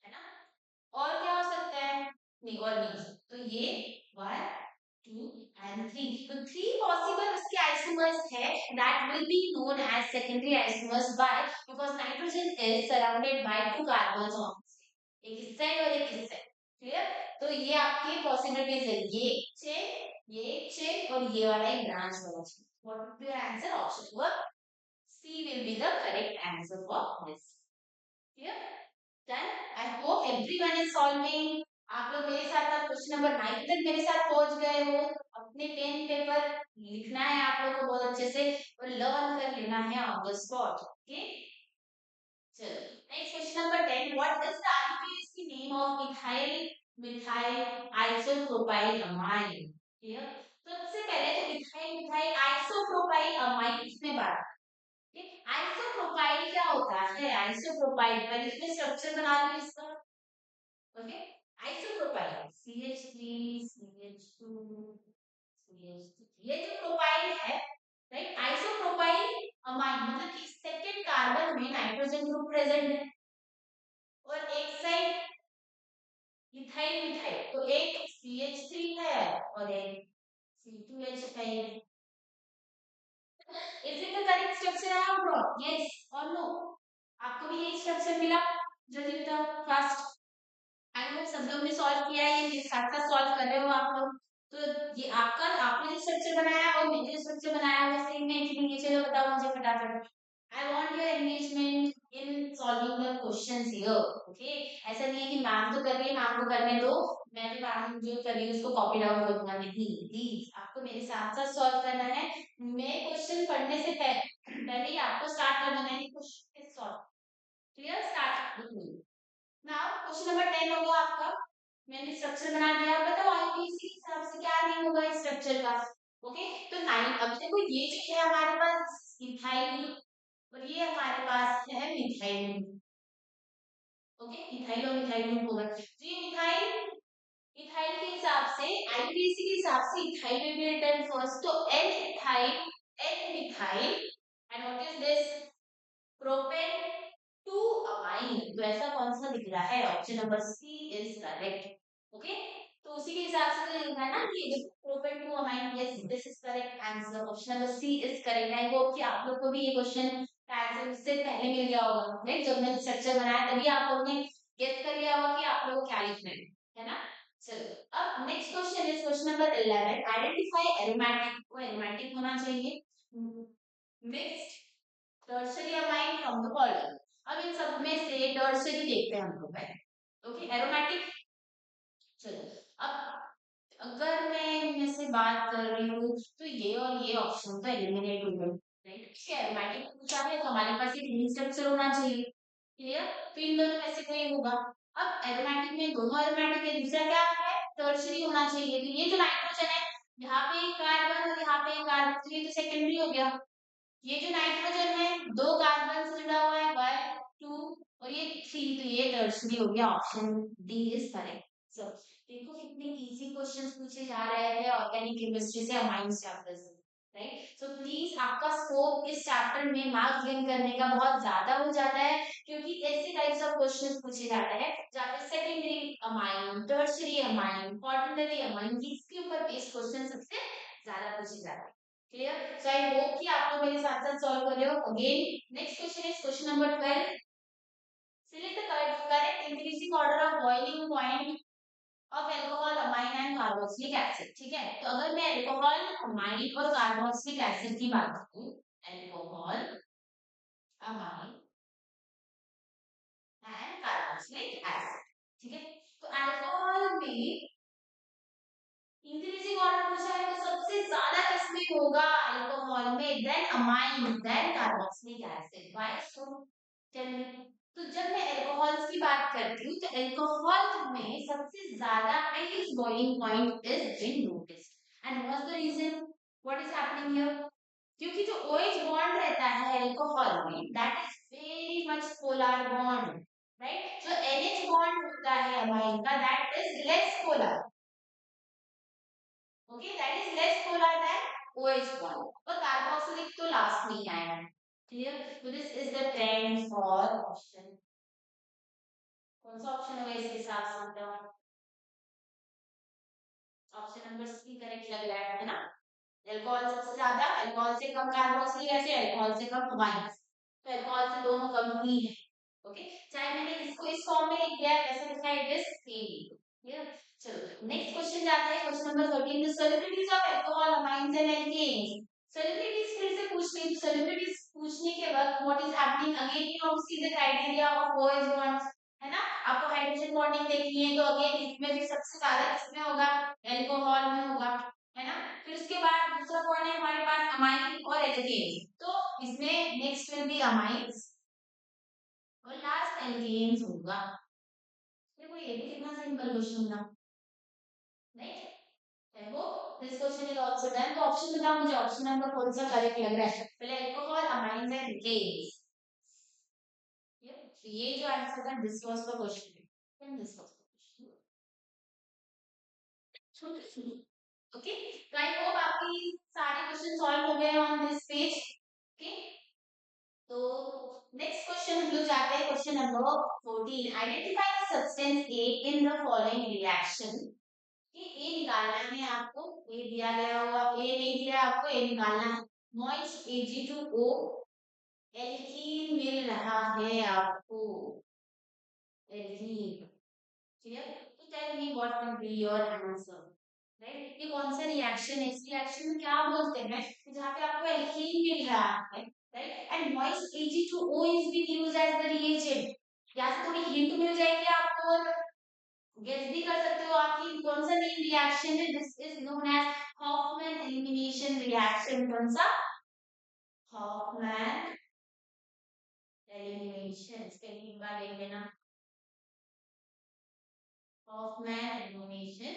है ना? और क्या हो सकता है, नहीं और नहीं हो सकता। तो ये 1 2 and 3, तो 3 possible उसके isomers है that will be known as secondary isomers by because nitrogen is surrounded by two carbons on एक इस साइड और एक इस साइड। क्लियर? तो ये आपके पॉसिबिलिटीज है, ये चेन और ये वाला एक ब्रांच वाला chain. What will be your answer, option number C will be the correct answer for this. Clear? Done? I hope everyone is solving. आप लोग मेरे साथ साथ क्वेश्चन नंबर 9 तक मेरे साथ पहुंच गए हो। अपने पेन पेपर लिखना है आप लोग को बहुत अच्छे से और लर्न कर लेना है ऑन द स्पॉट। ओके, चलो next question number 10। What is the IUPAC name of methyl methyl isopropyl amine. Clear? सबसे पहले तो मिथाइल मिथाइल आइसोप्रोपाइल अमाइन इसमें बात, आइसोप्रोपाइल क्या होता है, आइसोप्रोपाइल पहले इसमें स्ट्रक्चर बना लो इसका। Okay, isopropyl CH3 CH2 CH3, ये जो प्रोपाइल है, राइट? आइसोप्रोपाइल अमाइन मतलब कि सेकंड कार्बन में नाइट्रोजन ग्रुप प्रेजेंट है और एक साइड इथाइल मिथाइल, तो एक CH3 है और एक 2H5. Is it the correct structure I have drawn? Yes or no? आपको भी यही स्ट्रक्चर मिला? जल्दी बताओ फास्ट. आई होप सब लोग ने सॉल्व किया है, ये मेरे साथ साथ सॉल्व कर रहे हो आप लोग. तो ये आपका, आपने जो स्ट्रक्चर बनाया और मैंने जो स्ट्रक्चर बनाया वो सेम है कि नहीं? चलो बताओ मुझे फटाफट. I want your engagement in solving the questions here. Okay, ऐसा नहीं है कि मैम तो कर रही है, मैम को करने दो, मैं भी मैम जो कर रही हूँ उसको कॉपी डाउन करूंगा. नहीं, प्लीज आपको मेरे साथ साथ सॉल्व करना है. मैं क्वेश्चन पढ़ने से पहले ही आपको स्टार्ट कर देना है question solve. Clear? Start. Now question number 10 हो गया आपका. मैंने स्ट्रक्चर बना दिया. बताओ आईपीसी के हिसाब से क्या नहीं होगा इस स्ट्रक्चर का? ओके, तो 9. अब देखो ये जो है हमारे पास इथाइल और ये हमारे पास है मिथाइल. ओके, इथाइल और मिथाइल होगा. तो ये मिथाइल, इथाइल के हिसाब से, आईपीसी के हिसाब से ethyl will be written first. तो N ethyl, N methyl, and what is this? Propane two amine. तो ऐसा कौन सा दिख रहा है? Option number C is correct. Okay, तो उसी के हिसाब से तो लिखना है ना कि propane two amine. Yes, this is correct answer. Option number C is correct. I hope कि आप लोग को भी ये क्वेश्चन का आंसर उससे पहले मिल गया होगा. राइट, जब मैंने स्ट्रक्चर बनाया तभी आप लोगों ने गेस कर लिया होगा कि आप लोगों को क्या लिखना है ना? चलो, अब next question is question number 11. Identify aromatic. को एरोमेटिक होना चाहिए. Next, tertiary amine from the column. अब इन सब में से टर्शरी देखते हैं हम लोग पहले. Okay, aromatic. चलो, अब अगर मैं इनमें से बात कर रही हूँ तो ये और ये ऑप्शन तो एलिमिनेट हो गए. राइट, एरोमेटिक पूछा है तो हमारे पास एक रिंग स्ट्रक्चर होना चाहिए. क्लियर? तो इन दोनों में से कोई होगा. अब एरोमेटिक में दोनों एरोमेटिक है, दूसरा क्या है? टर्शरी होना चाहिए. तो ये जो नाइट्रोजन है, यहाँ पे एक कार्बन और यहाँ पे एक कार्बन, तो ये तो सेकेंडरी हो गया. ये जो नाइट्रोजन है, दो कार्बन से जुड़ा हुआ है, 1 2 और ये 3, तो ये टर्शरी हो गया. Option D is correct. सब देखो कितने इजी क्वेश्चंस पूछे जा रहे हैं ऑर्गेनिक केमिस्ट्री से, अमाइंस चैप्टर से. राइट, सो प्लीज आपका स्कोप इस चैप्टर में मार्क्स गेन करने का बहुत ज्यादा हो जाता है, क्योंकि ऐसे टाइप्स ऑफ क्वेश्चंस पूछे जाते हैं जहाँ पे secondary amine, tertiary amine, quaternary amine, इसके ऊपर बेस्ड क्वेश्चन सबसे ज्यादा पूछे जाते हैं. क्लियर? सो आई होप कि आप लोग मेरे साथ साथ सॉल्व कर रहे हो. Again next question is question number 12. Select the correct increasing order of boiling point of alcohol, amine and carboxylic acid. ठीक है, तो अगर मैं अल्कोहल, अमाइन और कार्बोक्सिलिक एसिड की बात करूं, alcohol, amine and carboxylic acid. ठीक है, तो अल्कोहल में इंक्रीजिंग ऑर्डर पूछा है तो सबसे ज्यादा किसमें होगा? अल्कोहल में, then amine, then carboxylic acid. Why so? Tell me. तो जब मैं अल्कोहल्स की बात करती हूँ तो अल्कोहल में सबसे ज्यादा highest boiling point is been noticed. And what's the reason? What is happening here? क्योंकि जो OH बॉन्ड रहता है अल्कोहल में, that is very much polar bond. Right, जो NH बॉन्ड होता है अमाइन का, that is less polar. Okay, that is less polar than OH bond. और कार्बोक्सिलिक तो लास्ट में ही आएगा. Clear? So this is the trend for option. कौन सा ऑप्शन होगा इसके हिसाब से? बताओ. ऑप्शन नंबर सी करेक्ट लग रहा है ना? अल्कोहल सबसे ज्यादा, अल्कोहल से कम कार्बोक्सिलिक एसिड, अल्कोहल से कम अमाइन. तो अल्कोहल से दोनों कम ही है. ओके, चाहे मैंने इसको इस फॉर्म में लिख दिया, कैसे लिखा है, इट इज सेम. क्लियर? चलो नेक्स्ट क्वेश्चन जाते हैं. Question number 13. The solubilities of alcohol, amines and alkenes. Solubilities फिर से पूछ ली. सॉल्युबिलिटीज पूछने के बाद what is happening, again you know see the criteria of OH bonds. है ना? आपको हाइड्रोजन बॉन्डिंग देखनी है तो अगेन इसमें भी सबसे ज्यादा किसमें होगा? अल्कोहल में होगा. है ना? फिर उसके बाद दूसरा कौन है हमारे पास? अमाइन और एल्केन्स. तो इसमें नेक्स्ट विल बी अमाइंस और लास्ट एल्केन्स होगा. देखो ये भी कितना सिंपल क्वेश्चन था. Right, I hope this question is also done. तो ऑप्शन बताओ मुझे, ऑप्शन नंबर कौन सा करेक्ट लग रहा है? पहले अल्कोहल, अमाइंस एंड एल्केन्स. ये जो आंसर था this was the question. This was the question. Okay, तो आई होप आपकी सारे क्वेश्चन सॉल्व हो गए ऑन दिस पेज. ओके, तो नेक्स्ट क्वेश्चन हम लोग जाते हैं question number 14. Identify the substance A in the following reaction. ये A निकालना है आपको. ए दिया गया होगा, ए नहीं दिया आपको, ए निकालना है। मॉइस्ट Ag2O एल्कीन मिल रहा है आपको, एल्कीन। क्लियर? तो tell me what will be your answer, right? ये कौन सा रिएक्शन है? इस रिएक्शन में क्या बोलते हैं जहाँ पे आपको एल्कीन मिल रहा है, right? And moist Ag2O is being used as the reagent. यहाँ से थोड़ी हिंट मिल जाएगी आपको, और गेस भी कर सकते हो आप कि कौन सा नेम रिएक्शन है। This is known as Hofmann elimination reaction. कौन सा? Hofmann elimination. स्पेलिंग बार देख लेना, हॉफमैन एलिमिनेशन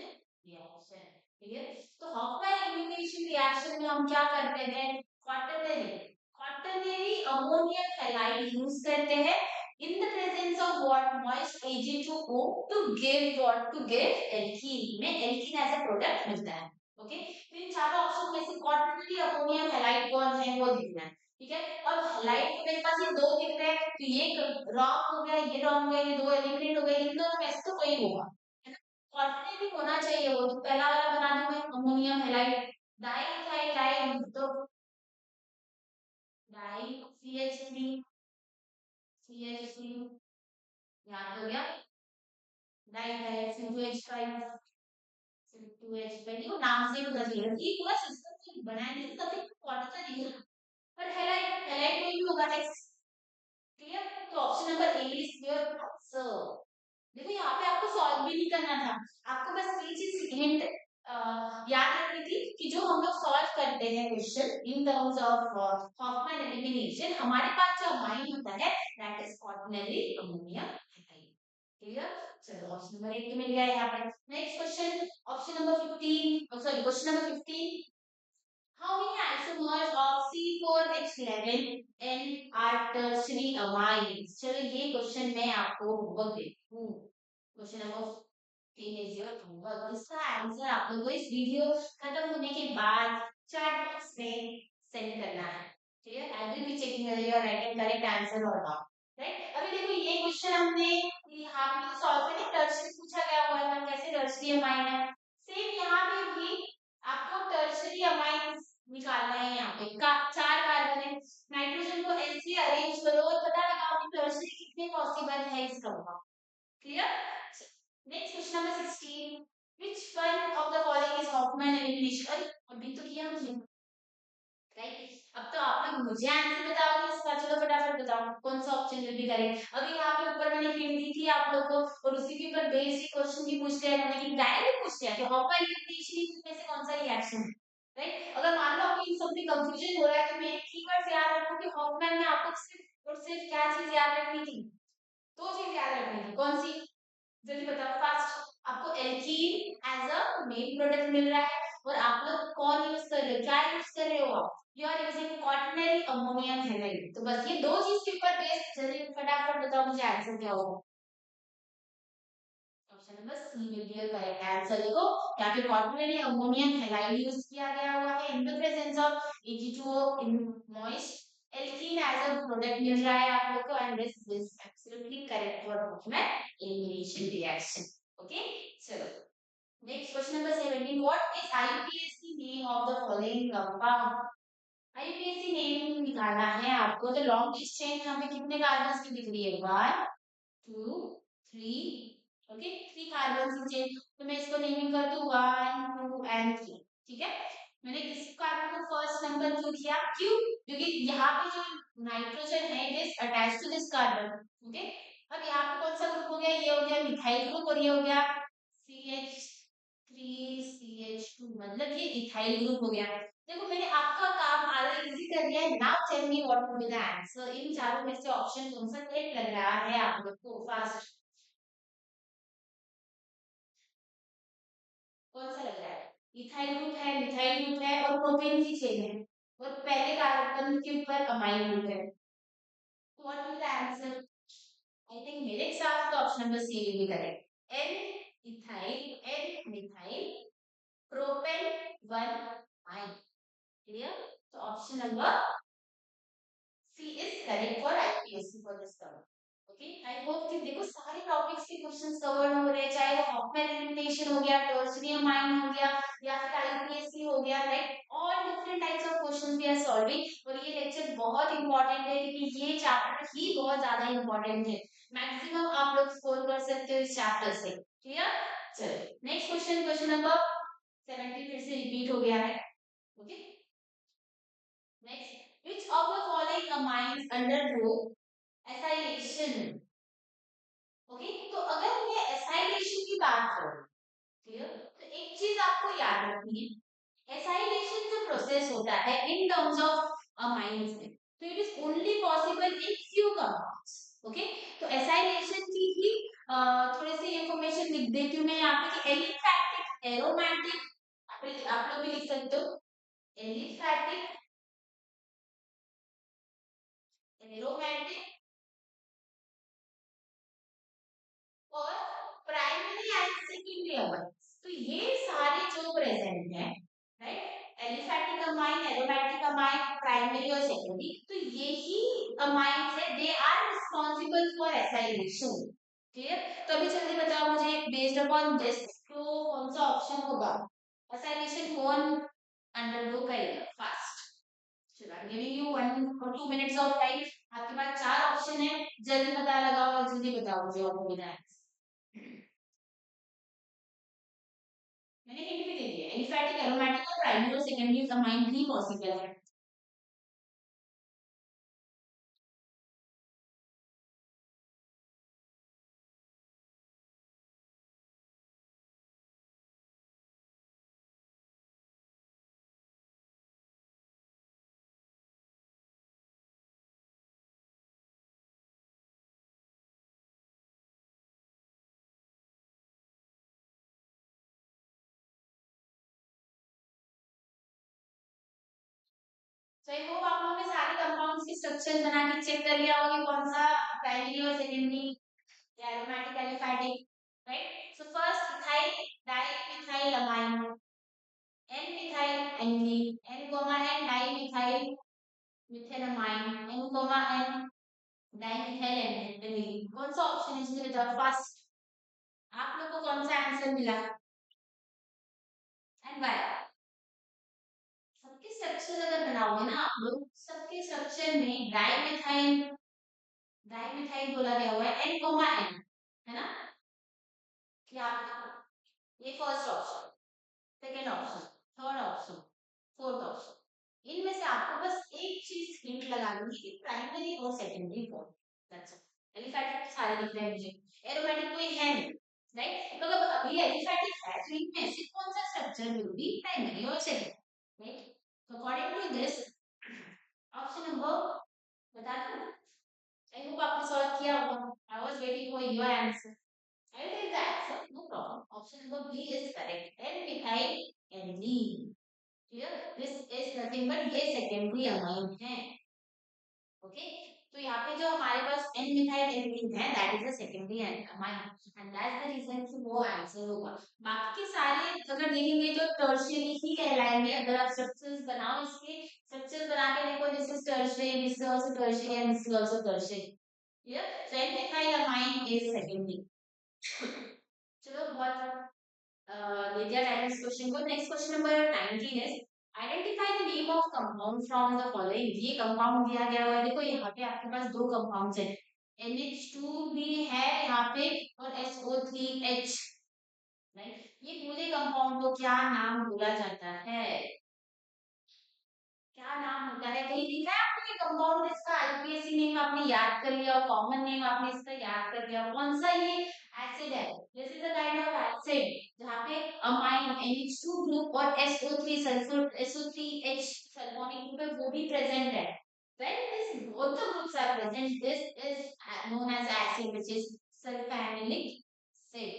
रिएक्शन। ठीक है? तो हॉफमैन एलिमिनेशन रिएक्शन में हम क्या करते हैं? Quaternary quaternary ammonium halide use करते हैं in the presence of what? Moist Ag2O to give what? To give alkene में alkene as a product मिलता है। ओके, तो इन चारों ऑप्शन में से क्वाटरनरी अमोनियम हैलाइड कौन है वो दिखना है। ठीक है, अब हैलाइड मेरे पास ये दो दिख रहे हैं, तो ये रॉन्ग हो गया, ये रॉन्ग हो गया, ये दो एलिमिनेट हो गए, इन दोनों में से तो कोई होगा। क्वाटरनरी होना चाहिए वो, तो पहला वाला बना दूं मैं, ammonium halide. Di ethyl di, तो डाई CH3 CH3 याद हो गया, डाई इथाइल C2H5 C2H5। देखो नाम से ही पता चल रहा है, ये पूरा सिस्टम तो बनाया नहीं था, तभी क्वाटरनरी है। पर हैलाइड हैलाइड कोई भी होगा, एक्स। क्लियर? तो option number A is your answer. देखो यहाँ पे आपको सॉल्व भी नहीं करना था, आपको बस ये चीज हिंट याद रखनी थी कि जो हम लोग सॉल्व करते हैं question in terms of Hofmann elimination, हमारे पास जो अमाइन होता है that is quaternary ammonium halide. Clear? चलो ऑप्शन नंबर 1 तो मिल गया यहाँ पर। Next question, option number 15, sorry question number 15। How many isomers of C4H11 N are tertiary amines? चलो ये क्वेश्चन मैं आपको होमवर्क देती हूँ। Question number 15 is your homework. इसका आंसर आप लोगों को इस वीडियो खत्म होने के बाद चैट बॉक्स में सेंड करना है। Clear? I will be checking whether you are writing correct answer और नॉट। राइट? अभी देखो ये क्वेश्चन हमने यहाँ पे सॉल्व करके टर्शियरी पूछा गया हुआ था, कैसे टर्शियरी अमाइन है। सेम यहाँ पे भी आपको टर्शियरी अमाइन निकालना है। यहाँ पे चार कार्बन है, नाइट्रोजन को ऐसे अरेंज करो और पता लगाओ कि टर्शियरी कितने पॉसिबल है इसका। Clear? Next question number 16, which one of the following is Hoffman elimination? अभी तो किया हमने, राइट? अब तो आप लोग मुझे आंसर बताओगे इसका, चलो फटाफट बताओ कौन सा ऑप्शन विल बी करेक्ट। अभी यहाँ पे ऊपर मैंने हिंट दी थी आप लोग को, और उसी के ऊपर बेस्ड क्वेश्चन भी पूछ लिया मैंने, कि डायरेक्ट पूछ लिया कि हॉफमैन एलिमिनेशन में से कौन सा रिएक्शन है, राइट? अगर मान लो आपको इन सब में कंफ्यूजन हो रहा है, तो मेरे कीवर्ड्स याद रखो कि हॉफमैन में आपको सिर्फ और सिर्फ क्या चीज याद रखनी थी? दो चीज याद रखनी थी। कौन सी? जल्दी बताओ फास्ट। आपको alkene as a main product मिल रहा है, और आप लोग कौन यूज कर रहे हो, क्या यूज कर रहे हो आप? You are using quaternary ammonium halide. तो बस ये दो चीज के ऊपर बेस्ड, जल्दी फटाफट बताओ मुझे आंसर क्या होगा। Option number C will be your correct answer. देखो यहाँ पे क्वाटरनरी अमोनियम हैलाइड यूज किया गया हुआ है in the presence of Ag2O in moist alkene as a product मिल रहा है आप लोग को, and this is absolutely correct for Hofmann elimination reaction. Okay, चलो next question number 17, what is IUPAC name of the following compound? IUPAC name निकालना है आपको, तो लॉन्ग लिस्ट चेन यहाँ पे कितने कार्बन की दिख रही है? 1 2 3, ओके 3 कार्बन की चेन। तो मैं इसको नेमिंग कर दूं 1 2 एंड 3। ठीक है, मैंने इस कार्बन को फर्स्ट नंबर क्यों किया? क्यों? क्योंकि यहाँ पे जो नाइट्रोजन है it is attached to this carbon. Okay, अब यहाँ पे कौन सा ग्रुप हो गया? ये हो गया मिथाइल ग्रुप, और ये हो गया CH3CH2, मतलब ये इथाइल ग्रुप हो गया। देखो मैंने आपका काम आधा इजी कर दिया है। Now tell me what will be the answer. इन चारों में से ऑप्शन कौन सा करेक्ट लग रहा है आप लोग को? फास्ट, कौन सा लग रहा है? इथाइल ग्रुप है, मिथाइल ग्रुप है, और प्रोपेन की चेन है, और पहले कार्बन के ऊपर अमाइन ग्रुप है। What will the answer? I think मेरे हिसाब से तो option number C will be correct. N ethyl N methyl propane 1 amine. Clear? तो option number C is correct for IUPAC for this term. Okay, I hope कि देखो सारे topics के questions covered हो रहे हैं, चाहे वो हॉफमैन एलिमिनेशन हो गया, टर्शियरी अमाइन हो गया, या फिर IUPAC गया, right. All different types of question we are solving, और ये लेक्चर बहुत इंपॉर्टेंट है क्योंकि ये चैप्टर ही बहुत ज्यादा इंपॉर्टेंट है। मैक्सिमम आप लोग स्कोर कर सकते हो इस चैप्टर से। क्लियर? चलिए नेक्स्ट क्वेश्चन, क्वेश्चन नंबर 70 फिर से रिपीट हो गया है। Okay, next, which of the following amines undergo acylation? Okay, तो अगर मैं एसाइलेशन की बात करूं, क्लियर, तो एक चीज आपको याद रखनी है, एसाइलेशन जो प्रोसेस होता है इन टर्म्स ऑफ अमाइंस में, तो it is only possible in few compounds. Okay, तो एसाइलेशन की ही थोड़ी सी इंफॉर्मेशन लिख देती हूँ मैं यहाँ पे कि एलिफैटिक, एरोमेटिक, आप लोग भी लिख सकते हो, एलिफैटिक, एरोमेटिक और प्राइमरी एंड सेकेंडरी अमाइंस, तो ये सारे जो प्रेजेंट है, right, aliphatic amine, aromatic amine, primary और सेकेंडरी, तो यही अमाइंस है, they are responsible for acylation. Clear? तो अभी जल्दी बताओ मुझे, बेस्ड अपॉन दिस तो कौन सा ऑप्शन होगा, एसाइलेशन कौन अंडरगो करेगा फास्ट? चलो I am giving you 1 or 2 minutes of time, आपके पास 4 ऑप्शन है, जल्दी पता लगाओ और जल्दी बताओ मुझे और बोलना है। मैंने हिंट भी दे दिया, एलिफैटिक, एरोमेटिक और प्राइमरी और सेकेंडरी अमाइन भी पॉसिबल है। तो आई होप आप लोगों ने सारे कंपाउंड्स के स्ट्रक्चर बना के चेक कर लिया होगा कि कौन सा प्राइमरी और सेकेंडरी या aromatic, aliphatic, right. So first ethyl dimethyl amine, N methyl aniline, N comma N dimethyl methanamine, N comma N dimethyl aniline, कौन सा ऑप्शन है इसमें बताओ फर्स्ट, आप लोग को कौन सा आंसर मिला एंड व्हाई? सबके स्ट्रक्चर अगर बनाओगे ना आप लोग, सबके स्ट्रक्चर में डाइमिथाइल, डाइमिथाइल बोला गया हुआ है, एन कोमा एन, है ना, कि आप ये first option, second option, third option, fourth option, इनमें से आपको बस एक चीज हिंट लगानी है कि प्राइमरी और सेकेंडरी कौन, दैट्स ऑल। एलिफैटिक सारे दिख रहे हैं मुझे, एरोमेटिक कोई है नहीं, राइट। तो अगर अभी एलिफैटिक है तो इनमें से कौन सा स्ट्रक्चर विल बी प्राइमरी और सेकेंडरी, राइट। तो according to this option number, बता दो, आई होप आपने सॉल्व किया होगा, I was waiting for your answer. I will take the answer, no problem. Option number B is correct. N-methyl aniline. Clear? This is nothing but ये secondary amine है. Okay? तो यहाँ पे जो हमारे पास N-methyl aniline है, that is a secondary amine, and that's the reason कि वो आंसर होगा. बाकी के सारे अगर देखेंगे तो tertiary ही कहलाएंगे। अगर आप structures बनाओ, इसके structures बना के देखो, this is tertiary, this is also tertiary, and this is also tertiary. Clear? So N-methyl amine is secondary. चलो बहुत दे दिया टाइम इस क्वेश्चन को। Next question number 19 is identify the name of compound from the following. ये compound दिया गया हुआ है, देखो यहाँ पे आपके पास दो कंपाउंड्स है, NH2 भी है यहाँ पे और SO3H, राइट। ये पूरे कंपाउंड को क्या नाम बोला जाता है, क्या नाम होता है? कहीं दिखा है आपको ये कंपाउंड, इसका आईपीएससी नेम आपने याद कर लिया, कॉमन नेम आपने इसका याद कर लिया, कौन सा ये एसिड है? This is a kind of acid जहाँ पे अमाइन NH2 ग्रुप और SO3 sulphur SO3H sulphonic group है वो भी प्रेजेंट है। When this both the groups are present, this is known as acid, which is sulfamylic acid.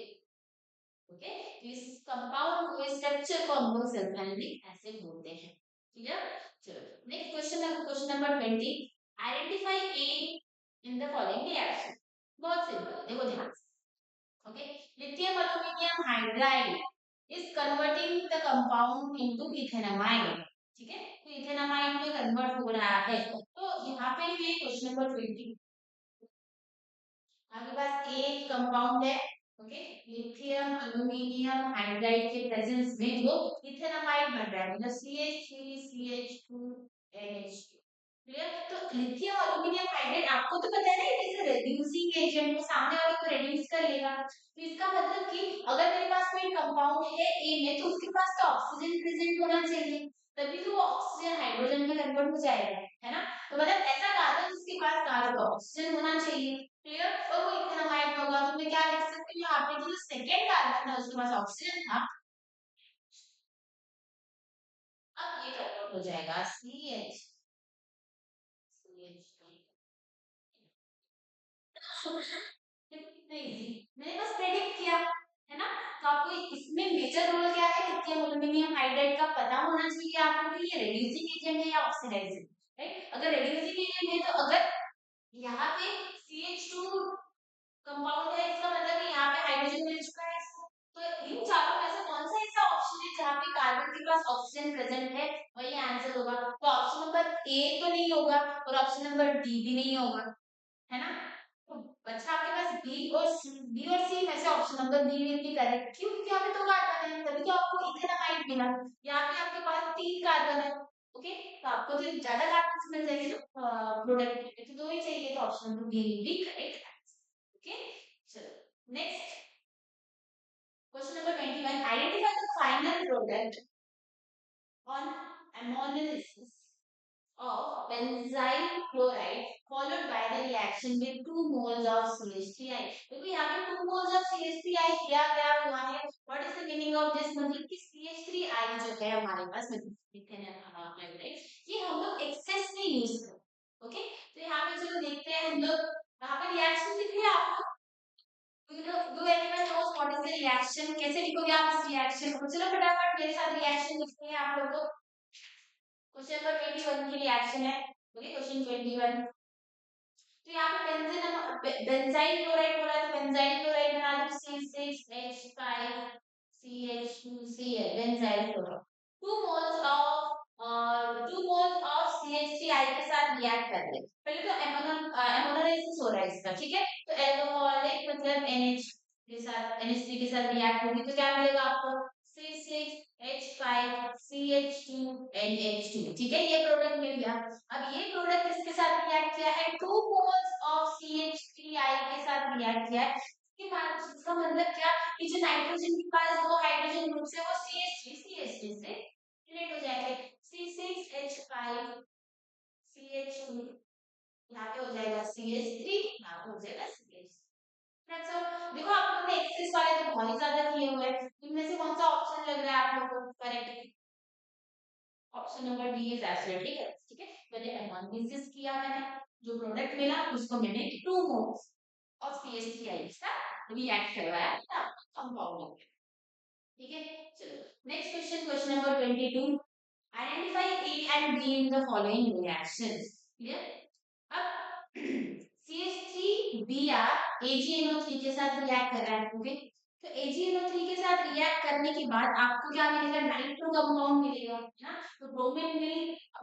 Okay, तो इस compound को स्ट्रक्चर को हम लोग सल्फोनिक एसिड बोलते हैं। क्लियर? चलो नेक्स्ट क्वेश्चन है, question number 20, identify A in the following reaction. बहुत सिंपल, देखो ध्यान से। Okay, lithium aluminium hydride is converting the compound into ethanamide, ठीक है, तो इथेनामाइड में कन्वर्ट हो रहा है। तो यहाँ पे ये क्वेश्चन नंबर 20, आपके पास एक कंपाउंड है ओके, लिथियम अल्यूमिनियम हाइड्राइड के प्रेजेंस में जो इथेनामाइड बन रहा है मतलब CH3CH2NH2। क्लियर? तो लिथियम अल्यूमिनियम हाइड्राइड आपको तो पता है ना, it is a reducing agent, वो सामने वाले को रेड्यूस कर लेगा। तो इसका मतलब कि अगर मेरे पास कोई कंपाउंड है ए में तो उसके पास तो ऑक्सीजन प्रेजेंट होना चाहिए, तभी तो वो ऑक्सीजन हाइड्रोजन में कन्वर्ट हो जाएगा, है ना। तो मतलब ऐसा कार्बन जिसके पास कार्बन ऑक्सीजन होना चाहिए। क्लियर? और वो इथेनामाइड होगा तो मैं क्या लिख सकती हूँ यहाँ पे, जो सेकेंड कार्बन था उसके पास ऑक्सीजन था, अब ये कन्वर्ट हो जाएगा CH। कितना इजी, मैंने बस प्रेडिक्ट किया, है ना। तो आपको इसमें मेजर रोल क्या है, लिथियम एल्यूमिनियम हाइड्राइड का पता होना चाहिए आपको कि ये रेड्यूसिंग एजेंट है या ऑक्सीडाइजिंग, राइट। अगर रेड्यूसिंग एजेंट है तो अगर यहाँ पे CH2 कंपाउंड है, इसका मतलब कि यहाँ पे हाइड्रोजन मिल चुका है इसको। तो इन चारों में से कौन सा ऐसा ऑप्शन है जहाँ पे कार्बन के पास ऑक्सीजन प्रेजेंट है, वही आंसर होगा। तो ऑप्शन नंबर ए तो नहीं होगा और ऑप्शन नंबर डी भी नहीं होगा, है ना। तो बच्चा आपके पास बी और सी में से option number B will be correct. क्यों? क्योंकि यहाँ पे दो कार्बन है, तभी तो आपको इथेनामाइड मिला। यहाँ पे आपके पास तीन कार्बन है, ओके। तो आपको तो ज्यादा कार्बन मिल जाएंगे तो प्रोडक्ट में तो दो ही चाहिए, तो option number B will be correct. Okay, चलो next question number 21, identify the final product on ammonolysis of benzyl chloride followed by the reaction with 2 moles of CH3I। देखो यहाँ पे 2 moles of CH3I क्या क्या हुआ है, what is the meaning of this, मतलब कि CH3I जो है हमारे पास मतलब ये हम लोग एक्सेस में यूज करें, ओके। तो यहाँ पे चलो देखते हैं हम लोग, यहाँ पे रिएक्शन दिख रही है आपको, do anyone knows what is the reaction, कैसे लिखोगे आप इस रिएक्शन को, चलो फटाफट मेरे साथ रिएक्शन लिखते हैं आप लोग। क्वेश्चन नंबर 21 की रिएक्शन है, ओके क्वेश्चन 21। तो यहाँ पे बेंजाइल क्लोराइड बोला है, तो बेंजाइल क्लोराइड बना दो C6H5CH2Cl benzyl chloride. 2 moles of CH3I के साथ रिएक्ट कर ले। पहले तो एमोनोलाइसिस हो रहा है इसका, ठीक है। तो एल्कोहलिक मतलब NH के साथ NH3 के साथ रिएक्ट होगी तो क्या मिलेगा आपको, C6H5CH2NH2, ठीक है, ये प्रोडक्ट मिल गया। अब ये प्रोडक्ट किसके साथ रिएक्ट किया है, 2 मोल्स ऑफ CH3I के साथ रिएक्ट किया है। इसका मतलब क्या, कि जो नाइट्रोजन के पास दो हाइड्रोजन ग्रुप है वो CH3 से रिलेट हो जाएंगे। C6H5CH2 यहाँ पे हो जाएगा CH3, यहाँ पे हो जाएगा CH। That's all। देखो आप लोगों ने एक्सेस वाले तो बहुत ही ज्यादा किए हुए हैं, इनमें से कौन सा ऑप्शन लग रहा है आप लोगों को correct, option number D is absolutely correct, ठीक है। मैंने एनालिसिस किया, मैंने जो प्रोडक्ट मिला उसको मैंने 2 मोल्स और CH3I के साथ रिएक्ट करवाया था कंपाउंड में, ठीक है। चलो next question, question number 22, identify A and B in the following reactions। Clear? अब CH3Br AgNO3 के साथ रिएक्ट कर रहा है, ओके। तो AgNO3 के साथ रिएक्ट करने के बाद आपको क्या मिलेगा, नाइट्रो कंपाउंड मिलेगा, है ना। तो ब्रोमीन मिल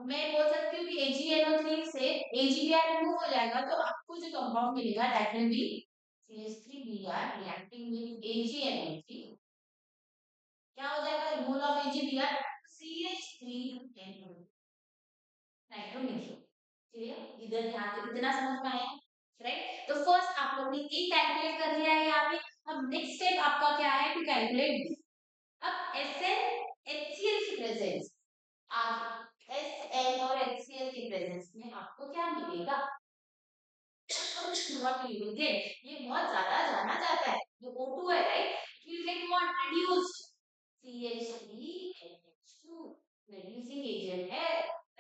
मैं बोल सकती हूँ कि AgNO3 से AgBr रिमूव हो जाएगा, तो आपको जो कंपाउंड मिलेगा that will be CH3Br reacting with AgNO3, क्या हो जाएगा, removal of AgBr CH3NO, nitromethane. Clear? इधर ध्यान दो, इतना समझ में आया, राइट। तो फर्स्ट आप लोग ने ए कैलकुलेट कर लिया है यहाँ पे। अब नेक्स्ट स्टेप आपका क्या है, टू कैलकुलेट बी। अब SN HCl की प्रेजेंस, आगे SN और HCl की प्रेजेंस में आपको क्या मिलेगा, what will you get, ये बहुत ज्यादा जाना जाता है, जो O2 है right, it will get what reduced, CH3NH2 reducing agent है,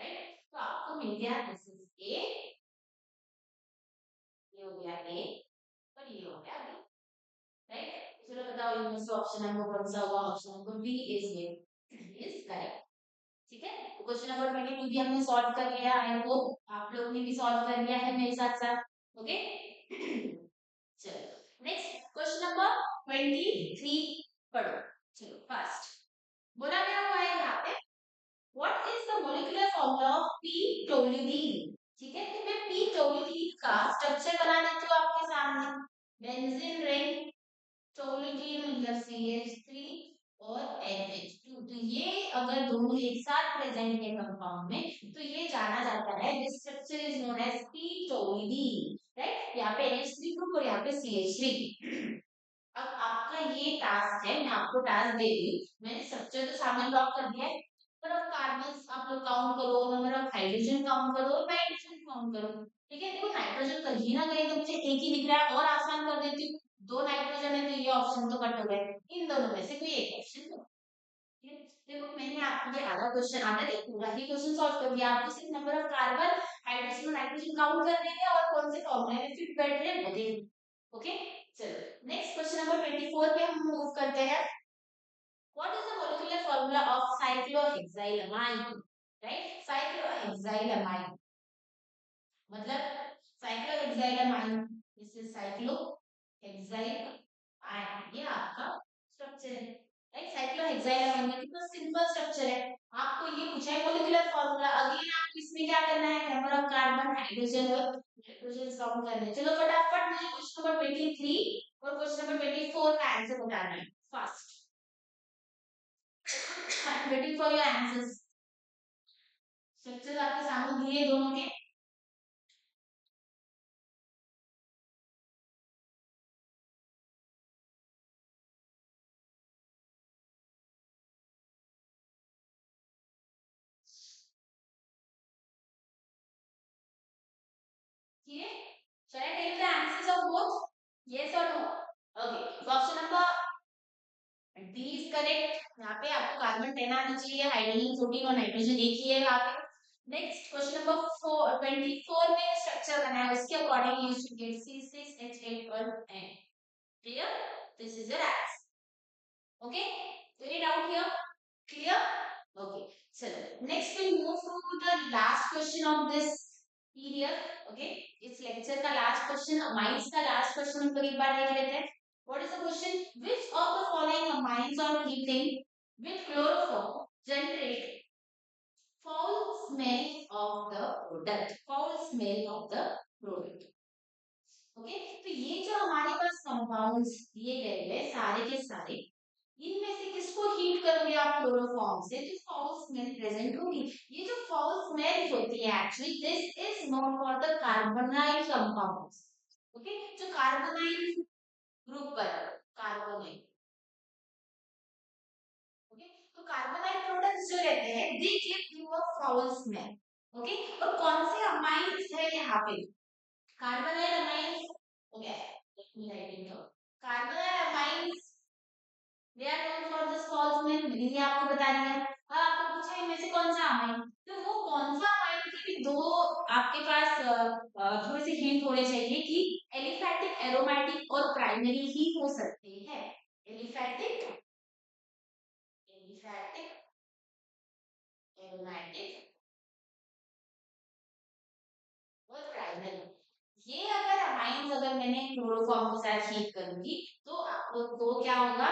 राइट। तो आपको मिल गया दिस इज ए, ये हो गया ए और ये हो गया बी, राइट। चलो बताओ इनमें से ऑप्शन नंबर कौन सा होगा, option number B is correct, ठीक है। क्वेश्चन नंबर 22 भी हमने सॉल्व कर लिया, आई होप आप लोग ने भी सॉल्व कर लिया है मेरे साथ साथ, ओके। चलो नेक्स्ट क्वेश्चन नंबर 23 पढ़ो, चलो फास्ट। बोला गया हुआ है यहाँ पे, what is the molecular formula of P toluidine, ठीक है। तो मैं पी टोल्यूडीन का स्ट्रक्चर बना देती हूँ आपके सामने, बेंजीन रिंग क्लोरीन मतलब CH3 और NH2। तो ये अगर दोनों एक साथ प्रेजेंट है कंपाउंड में तो ये जाना जाता है, this structure is known as ketone, right. यहाँ पे NH3 ग्रुप और यहाँ पे CH3। अब आपका ये टास्क है, मैं आपको टास्क दे रही हूँ, मैंने स्ट्रक्चर तो सामने ड्रॉ कर दिया है, पर अब कार्बन आप लोग काउंट करो, नंबर ऑफ हाइड्रोजन काउंट करो, नाइट्रोजन काउंट करो। ठीक है, देखो नाइट्रोजन कहीं ना कहीं तो मुझे एक ही दिख रहा है, और आसान कर देती हूँ, दो नाइट्रोजन है तो ये ऑप्शन तो कट हो गए, इन दोनों में से कोई एक ऑप्शन दो। ठीक है, देखो मैंने आपको ये आधा क्वेश्चन, आधा नहीं पूरा ही क्वेश्चन सॉल्व कर दिया, आपको सिर्फ नंबर ऑफ कार्बन हाइड्रोजन और नाइट्रोजन काउंट करने हैं और कौन से फॉर्मूले में फिट बैठ रहे हैं वो देखना। ओके, चलो नेक्स्ट क्वेश्चन नंबर 24 पे हम मूव करते हैं। What is the molecular formula of cyclohexylamine, right. Cyclohexylamine मतलब साइक्लोहेक्साइलमाइन, दिस इज साइक्लोहेक्साइलमाइन, ये आपका स्ट्रक्चर है, राइट। साइक्लोहेक्साइलमाइन में कितना सिंपल स्ट्रक्चर है, आपको ये पूछा है मॉलिक्यूलर फार्मूला, अगेन आपको इसमें क्या करना है, नंबर ऑफ कार्बन हाइड्रोजन और नाइट्रोजन काउंट करने हैं। चलो फटाफट मुझे क्वेश्चन नंबर 23 और क्वेश्चन नंबर 24 का आंसर बताना है fast. I am waiting for your answers. Structure आपके सामने दिए दोनों के। ठीक है, shall I tell you the answers of both, yes or no? Okay, so option number D is correct। यहाँ पे आपको कार्बन 10 आना चाहिए, हाइड्रोजन 14 और नाइट्रोजन एक ही है यहाँ पे। नेक्स्ट क्वेश्चन नंबर 24 में स्ट्रक्चर बना है, उसके according you should get C6H8 और N। Clear, this is your answer. Okay, any doubt here, clear? Okay, चलो next we move to the last question of this period. Okay, इस lecture का last question, amines का last question हम लोग एक बार देख लेते हैं। What is the question, which of the following amines on heating with chloroform generate foul smell of the product, foul smell of the product। Okay, तो ये जो हमारे पास कंपाउंड्स दिए गए हैं सारे के सारे, इनमें से किसको हीट करोगे आप क्लोरोफॉर्म से तो फाउल स्मेल प्रेजेंट होगी। ये जो फाउल स्मेल होती है actually this is known for the carbonyl compounds. Okay, जो कार्बोनाइल ग्रुप पर कार्बोनाइल, ओके, तो कार्बोनाइल प्रोडक्ट्स जो रहते हैं they give you a foul smell. Okay, और कौन से अमाइंस है यहाँ पे, carbonyl amines, okay let me write it down, carbonyl amines they are known for this foul smell, मैंने ये आपको बता दिया। अब आपको पूछा इनमें से कौन सा अमाइन, तो वो कौन सा अमाइन के भी दो आपके पास थोड़े से हिंट होने चाहिए कि एलिफैटिक, एरोमेटिक और प्राइमरी ही हो सकते हैं। एलिफैटिक, एलिफैटिक, एरोमेटिक और प्राइमरी, ये अगर अमाइंस अगर मैंने क्लोरोफॉर्म के साथ हीट करूंगी तो आपको तो क्या होगा,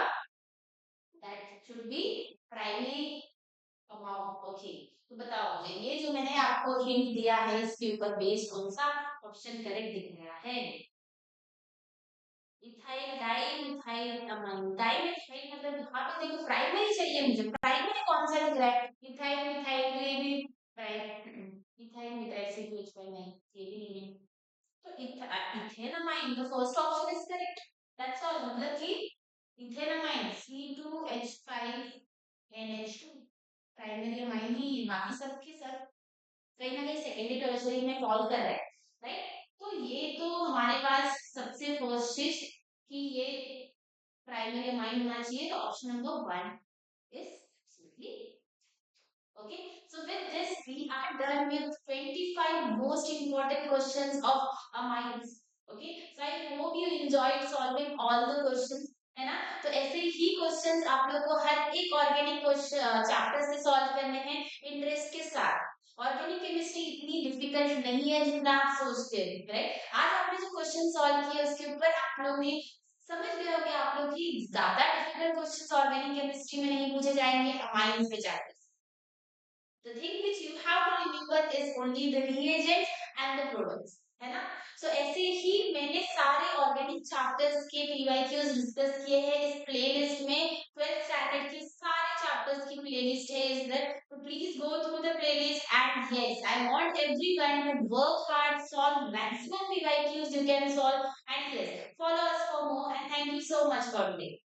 that should be primary amount. Okay, तो बताओ मुझे ये जो मैंने आपको हिंट दिया है इसके ऊपर बेस्ड कौन सा ऑप्शन करेक्ट दिख रहा है। Ethyl di methyl amine, di methyl मतलब यहाँ पे देखो प्राइमरी चाहिए मुझे, प्राइमरी कौन सा दिख रहा है, इथाइल मिथाइल तो ये भी प्राइमरी, इथाइल मिथाइल से कुछ पर नहीं, ये भी नहीं है, तो ethanamine the first option is correct, that's all. मतलब कि इथेनमाइन C2H5NH2 प्राइमरी अमाइन ही, बाकी सब के सब कहीं ना कहीं सेकेंडरी टर्शियरी में फॉल कर रहा है, राइट। तो ये तो हमारे पास सबसे फर्स्ट चीज कि ये प्राइमरी अमाइन होना चाहिए, तो option number 1 is absolutely okay. So with this we are done with 25 most important questions of amines। Okay, so I hope you enjoyed solving all the questions, है ना। तो ऐसे ही क्वेश्चंस आप लोग को हर एक ऑर्गेनिक क्वेश्चन चैप्टर से solve करने हैं इंटरेस्ट के साथ। ऑर्गेनिक केमिस्ट्री इतनी डिफिकल्ट नहीं है जितना आप सोचते हैं, राइट। आज आपने जो क्वेश्चन सॉल्व किए उसके ऊपर आप लोग ने समझ गए होंगे आप लोग की ज्यादा डिफिकल्ट क्वेश्चंस ऑर्गेनिक केमिस्ट्री में नहीं पूछे जाएंगे अमाइंस पे chapter. The thing which you have to remember is only the reagents and the products, है ना। सो ऐसे ही मैंने सारे ऑर्गेनिक चैप्टर्स के पीवाईक्यूज डिस्कस किए हैं इस प्लेलिस्ट में। 12th स्टैंडर्ड के सारे चैप्टर्स की प्लेलिस्ट है इस there. So please go through the playlist and yes, I want everyone to work hard, solve maximum PYQs you can solve and yes, follow us for more and thank you so much for today.